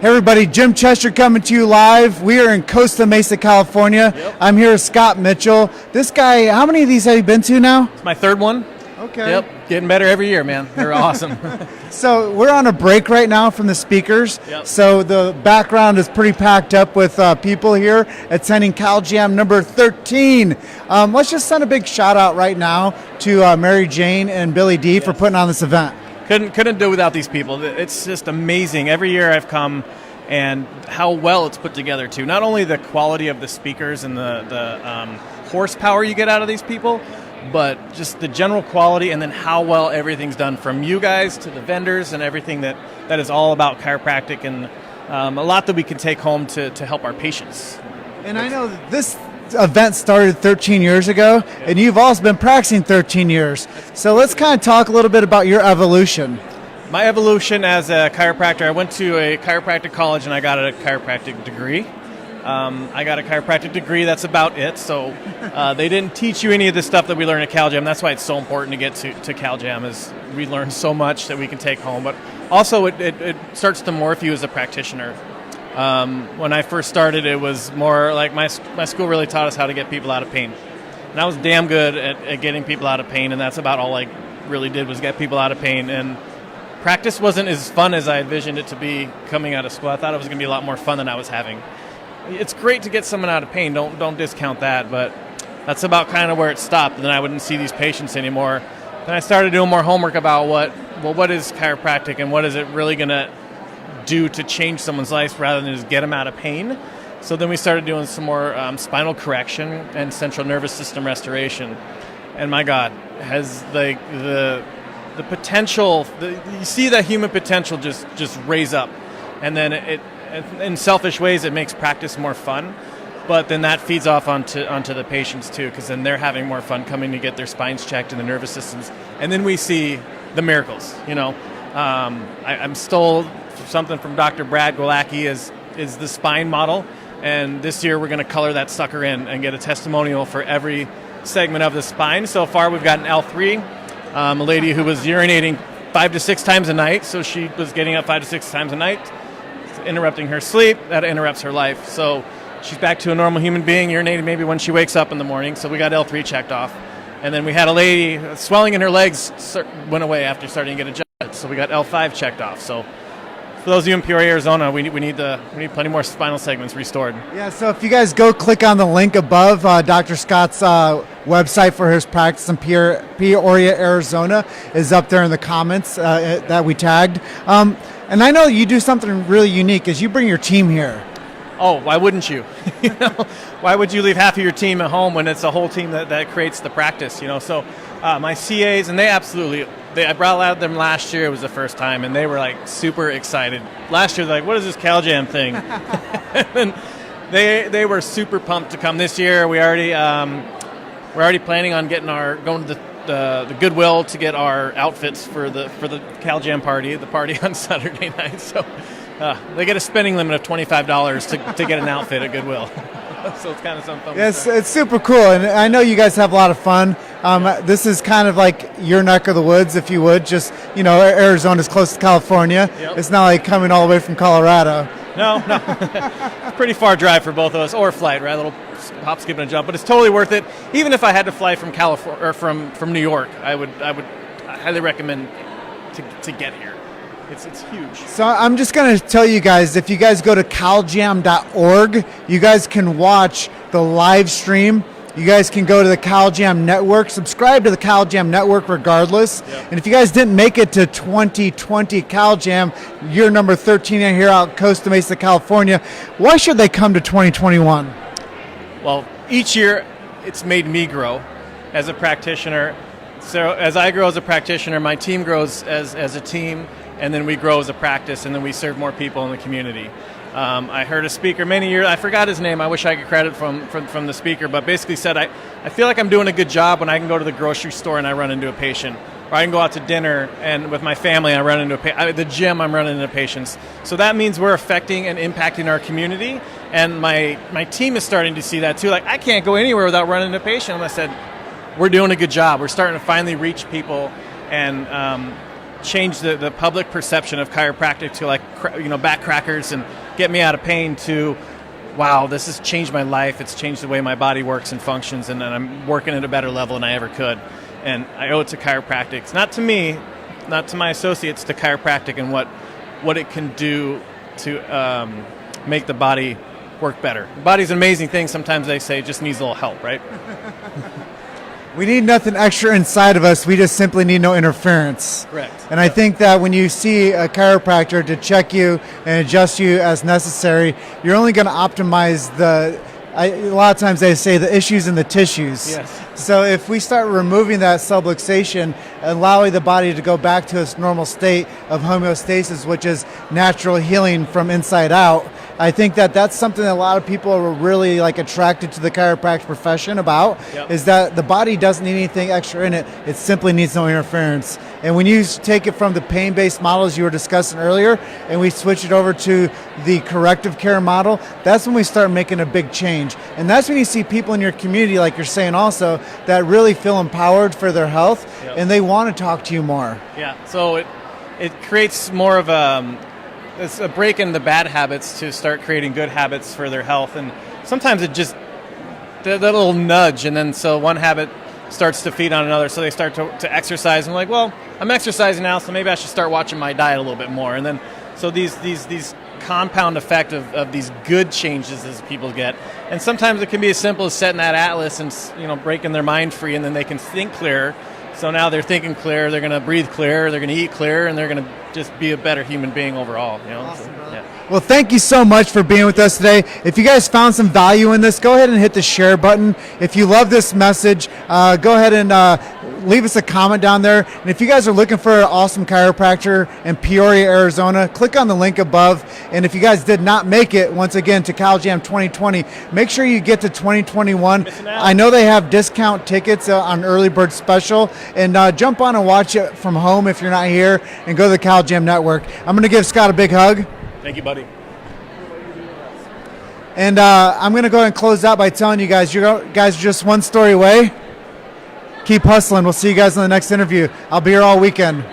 Hey everybody, Jim Chester coming to you live. We are in Costa Mesa, California. Yep. I'm here with Scott Mitchell. This guy, how many of these have you been to now? It's my third one. Okay. Yep, getting better every year, man. They're awesome. So we're on a break right now from the speakers. Yep. So the background is pretty packed up with people here attending CalJam number 13. Let's just send a big shout out right now to Mary Jane and Billy D for putting on this event. Couldn't do without these people. It's just amazing. Every year I've come, and how well it's put together too. Not only the quality of the speakers and the horsepower you get out of these people, but just the general quality, and then how well everything's done from you guys to the vendors and everything that is all about chiropractic, and a lot that we can take home to help our patients. And I know that this event started 13 years ago, and you've also been practicing 13 years. So let's kind of talk a little bit about your evolution. My evolution as a chiropractor, I went to a chiropractic college and I got a chiropractic degree. I got a chiropractic degree, that's about it. So they didn't teach you any of the stuff that we learn at CalJam. That's why it's so important to get to CalJam, is we learn so much that we can take home. But also it starts to morph you as a practitioner. When I first started, it was more like my school really taught us how to get people out of pain. And I was damn good at getting people out of pain, and that's about all I really did, was get people out of pain. And practice wasn't as fun as I envisioned it to be coming out of school. I thought it was going to be a lot more fun than I was having. It's great to get someone out of pain, don't discount that, but that's about kind of where it stopped, and then I wouldn't see these patients anymore. Then I started doing more homework about what is chiropractic, and what is it really going to do to change someone's life rather than just get them out of pain. So then we started doing some more spinal correction and central nervous system restoration. And my God, has the potential, you see that human potential just raise up. And then it in selfish ways, it makes practice more fun. But then that feeds off onto the patients too, because then they're having more fun coming to get their spines checked and the nervous systems. And then we see the miracles, you know. I'm stole something from Dr. Brad Golacki is the spine model, and this year we're going to color that sucker in and get a testimonial for every segment of the spine. So far we've got an L3, a lady who was urinating 5 to 6 times a night, so she was getting up 5 to 6 times a night, interrupting her sleep. That interrupts her life. So she's back to a normal human being, urinating maybe when she wakes up in the morning. So we got L3 checked off. And then we had a lady, swelling in her legs went away after starting to get adjusted. So we got L5 checked off. So for those of you in Peoria, Arizona, we need plenty more spinal segments restored. Yeah, so if you guys go click on the link above, Dr. Scott's website for his practice in Peoria, Arizona is up there in the comments that we tagged. And I know you do something really unique, is you bring your team here. Oh, why wouldn't you? Why would you leave half of your team at home when it's a whole team that creates the practice? You know, so my CAs, and I brought out them last year. It was the first time, and they were like super excited. Last year, they're like, "What is this CalJam thing?" And they were super pumped to come this year. We're already planning on going to the Goodwill to get our outfits for the CalJam party, the party on Saturday night. So they get a spending limit of $25 to get an outfit at Goodwill. So it's kind of something. Yes, it's super cool, and I know you guys have a lot of fun. This is kind of like your neck of the woods, if you would. Just, you know, Arizona's close to California. Yep. It's not like coming all the way from Colorado. No. It's a pretty far drive for both of us, or flight, right? A little hop, skip, and a jump, but it's totally worth it. Even if I had to fly from California or from New York, I would highly recommend to get here. It's huge. So I'm just going to tell you guys, if you guys go to caljam.org, you guys can watch the live stream. You guys can go to the CalJam Network, subscribe to the CalJam Network regardless. Yep. And if you guys didn't make it to 2020 CalJam, year number 13 here out Costa Mesa, California, why should they come to 2021? Well, each year it's made me grow as a practitioner. So as I grow as a practitioner, my team grows as a team, and then we grow as a practice, and then we serve more people in the community. I heard a speaker many years, I forgot his name, I wish I could credit from the speaker, but basically said, I feel like I'm doing a good job when I can go to the grocery store and I run into a patient. Or I can go out to dinner and with my family I run into the gym, I'm running into patients. So that means we're affecting and impacting our community, and my team is starting to see that too. Like, I can't go anywhere without running into a patient. And I said, we're doing a good job. We're starting to finally reach people and change the public perception of chiropractic to like back crackers and get me out of pain to, wow, this has changed my life. It's changed the way my body works and functions, and I'm working at a better level than I ever could. And I owe it to chiropractic. It's not to me, not to my associates, to chiropractic and what it can do to make the body work better. The body's an amazing thing. Sometimes they say it just needs a little help, right? We need nothing extra inside of us. We just simply need no interference. Correct. And I think that when you see a chiropractor to check you and adjust you as necessary, you're only going to optimize a lot of times they say the issues in the tissues. Yes. So if we start removing that subluxation, allowing the body to go back to its normal state of homeostasis, which is natural healing from inside out, I think that that's something that a lot of people are really like attracted to the chiropractic profession about, is that the body doesn't need anything extra in it. It simply needs no interference. And when you take it from the pain-based models you were discussing earlier, and we switch it over to the corrective care model, that's when we start making a big change. And that's when you see people in your community, like you're saying also, that really feel empowered for their health, and they want to talk to you more. Yeah, so it creates more of it's a break in the bad habits to start creating good habits for their health. And sometimes it just, that little nudge, and then so one habit starts to feed on another, so they start to exercise. And like, well, I'm exercising now, so maybe I should start watching my diet a little bit more. And then so these compound effect of these good changes as people get. And sometimes it can be as simple as setting that atlas and breaking their mind free, and then they can think clearer. So now they're thinking clear, they're going to breathe clear, they're going to eat clear, and they're going to just be a better human being overall. Awesome, so, yeah. Well, thank you so much for being with us today. If you guys found some value in this, go ahead and hit the share button. If you love this message, go ahead and leave us a comment down there. And if you guys are looking for an awesome chiropractor in Peoria, Arizona, click on the link above. And if you guys did not make it, once again, to CalJam 2020, make sure you get to 2021. I know they have discount tickets on early bird special. And jump on and watch it from home if you're not here, and go to the CalJam Network. I'm going to give Scott a big hug. Thank you, buddy. And I'm going to go ahead and close out by telling you guys are just one story away. Keep hustling. We'll see you guys in the next interview. I'll be here all weekend.